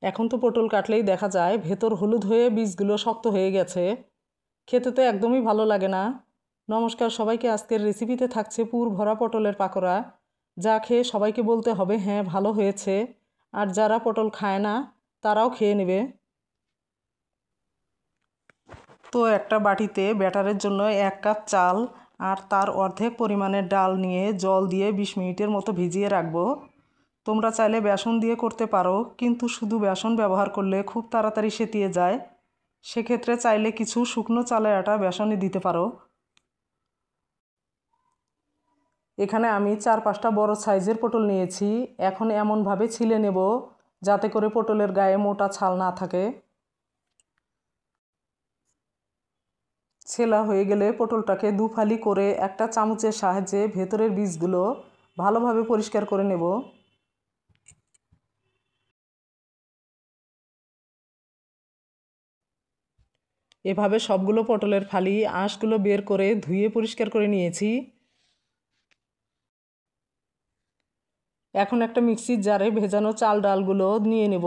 এখন তো পটল কাটলেই দেখা যায় ভেতর হলুদ হয়ে বীজগুলো শক্ত হয়ে গেছে, খেতে তো একদমই ভালো লাগে না। নমস্কার সবাইকে, আজকের রেসিপিতে থাকছে পুর ভরা পটলের পাকোড়া, যা খেয়ে সবাইকে বলতে হবে হ্যাঁ ভালো হয়েছে, আর যারা পটল খায় না তারাও খেয়ে নেবে। তো একটা বাটিতে ব্যাটারের জন্য 1 কাপ চাল আর তার অর্ধেক পরিমাণের ডাল নিয়ে জল দিয়ে 20 মিনিটের মতো ভিজিয়ে রাখবো। তোমরা চাইলে বেসন দিয়ে করতে পারো, কিন্তু শুধু বেসন ব্যবহার করলে খুব তাড়াতাড়ি সেতিয়ে যায়। সেক্ষেত্রে চাইলে কিছু শুকনো চালের আটা বেসনে দিতে পারো। এখানে আমি 4-5টা বড় সাইজের পটল নিয়েছি। এখন এমনভাবে ছিলে নেব যাতে করে পটলের গায়ে মোটা ছাল না থাকে। ছেলা হয়ে গেলে পটলটাকে দুফালি করে একটা চামচের সাহায্যে ভেতরের বীজগুলো ভালোভাবে পরিষ্কার করে নেব। এভাবে সবগুলো পটলের ফালি আঁশগুলো বের করে ধুয়ে পরিষ্কার করে নিয়েছি। এখন একটা মিক্সির জারে ভেজানো চাল ডালগুলো নিয়ে নেব।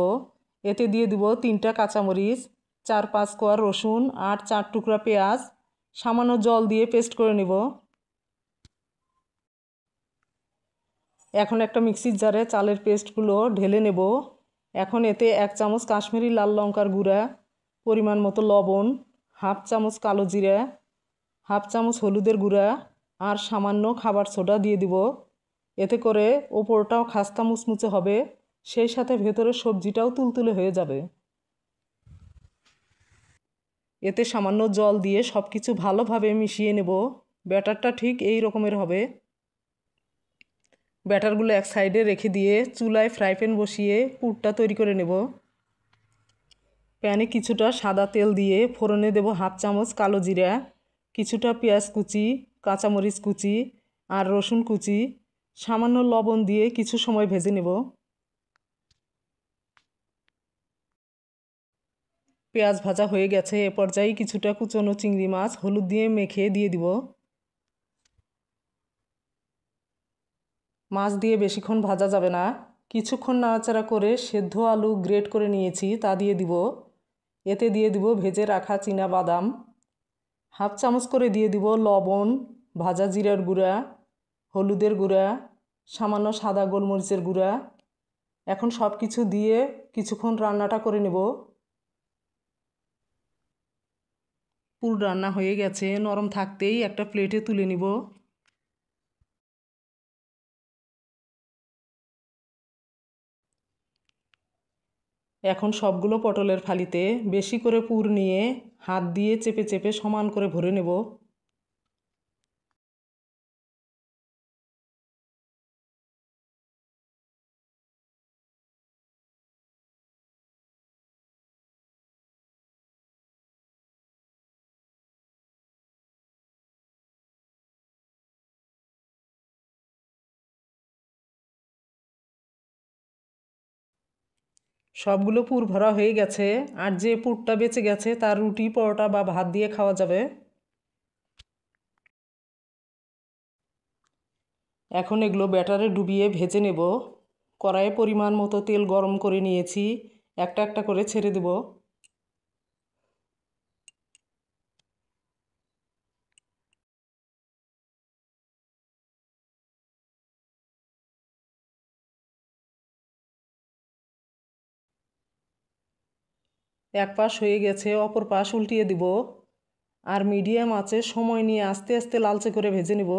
এতে দিয়ে দিব 3টা কাঁচামরিচ, 4-5 কোয়া রসুন আর 4 টুকরা পেঁয়াজ সামান্য জল দিয়ে পেস্ট করে নেব। এখন একটা মিক্সির জারে চালের পেস্টগুলো ঢেলে নেব। এখন এতে 1 চামচ কাশ্মীরি লাল লঙ্কার গুঁড়া, পরিমাণ মতো লবণ, হাফ চামচ কালো জিরা, হাফ চামচ হলুদের গুঁড়া আর সামান্য খাবার সোডা দিয়ে দিব। এতে করে ওপরটাও খাস্তা মুচমুচে হবে, সেই সাথে ভেতরের সবজিটাও তুলতুলে হয়ে যাবে। এতে সামান্য জল দিয়ে সব কিছু ভালোভাবে মিশিয়ে নেব। ব্যাটারটা ঠিক এই রকমের হবে। ব্যাটারগুলো এক সাইডে রেখে দিয়ে চুলায় ফ্রাই প্যান বসিয়ে পুরটা তৈরি করে নেব। প্যানে কিছুটা সাদা তেল দিয়ে ফোড়নে দেব হাফ চামচ কালো জিরা, কিছুটা পেঁয়াজ কুচি, কাঁচামরিচ কুচি আর রসুন কুচি, সামান্য লবণ দিয়ে কিছু সময় ভেজে নেব। পেঁয়াজ ভাজা হয়ে গেছে, এ পর্যায়ে কিছুটা কুচনো চিংড়ি মাছ হলুদ দিয়ে মেখে দিয়ে দিব। মাছ দিয়ে বেশিক্ষণ ভাজা যাবে না, কিছুক্ষণ নাড়াচাড়া করে সেদ্ধ আলু গ্রেট করে নিয়েছি তা দিয়ে দিব। এতে দিয়ে দিব ভেজে রাখা চীনা বাদাম, হাফ চামচ করে দিয়ে দিব লবণ, ভাজা জিরার গুঁড়া, হলুদের গুঁড়া, সামান্য সাদা গোলমরিচের গুঁড়া। এখন সব কিছু দিয়ে কিছুক্ষণ রান্নাটা করে নেব। পুর রান্না হয়ে গেছে, নরম থাকতেই একটা প্লেটে তুলে নিব। এখন সবগুলো পটলের ফালিতে বেশি করে পুর নিয়ে হাত দিয়ে চেপে চেপে সমান করে ভরে নেব। সবগুলো পুর ভরা হয়ে গেছে, আর যে পুরটা বেঁচে গেছে তার রুটি, পরোটা বা ভাত দিয়ে খাওয়া যাবে। এখন এগুলো ব্যাটারে ডুবিয়ে ভেজে নেব। কড়াইয়ে পরিমাণ মতো তেল গরম করে নিয়েছি, একটা একটা করে ছেড়ে দেব। এক পাশ হয়ে গেছে, অপর পাশ উল্টিয়ে দিব আর মিডিয়াম আঁচে সময় নিয়ে আস্তে আস্তে লালচে করে ভেজে নেব।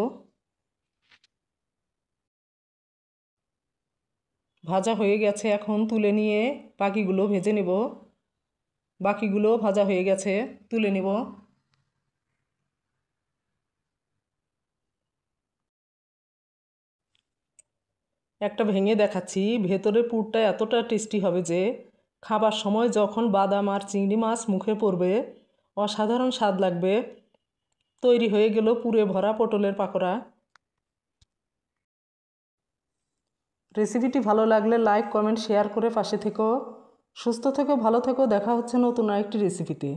ভাজা হয়ে গেছে, এখন তুলে নিয়ে বাকিগুলো ভেজে নেব। বাকিগুলো ভাজা হয়ে গেছে, তুলে নেব। একটা ভেঙে দেখাচ্ছি, ভেতরে পুরটা এতটা টেস্টি হবে যে খাবার সময় যখন বাদাম আর চিংড়ি মাছ মুখে পড়বে অসাধারণ স্বাদ লাগবে। তৈরি হয়ে গেল পুরে ভরা পটলের পাকোড়া। রেসিপিটি ভালো লাগলে লাইক, কমেন্ট, শেয়ার করে পাশে থেকো। সুস্থ থেকো, ভালো থেকো, দেখা হচ্ছে নতুন আরেকটি রেসিপিতে।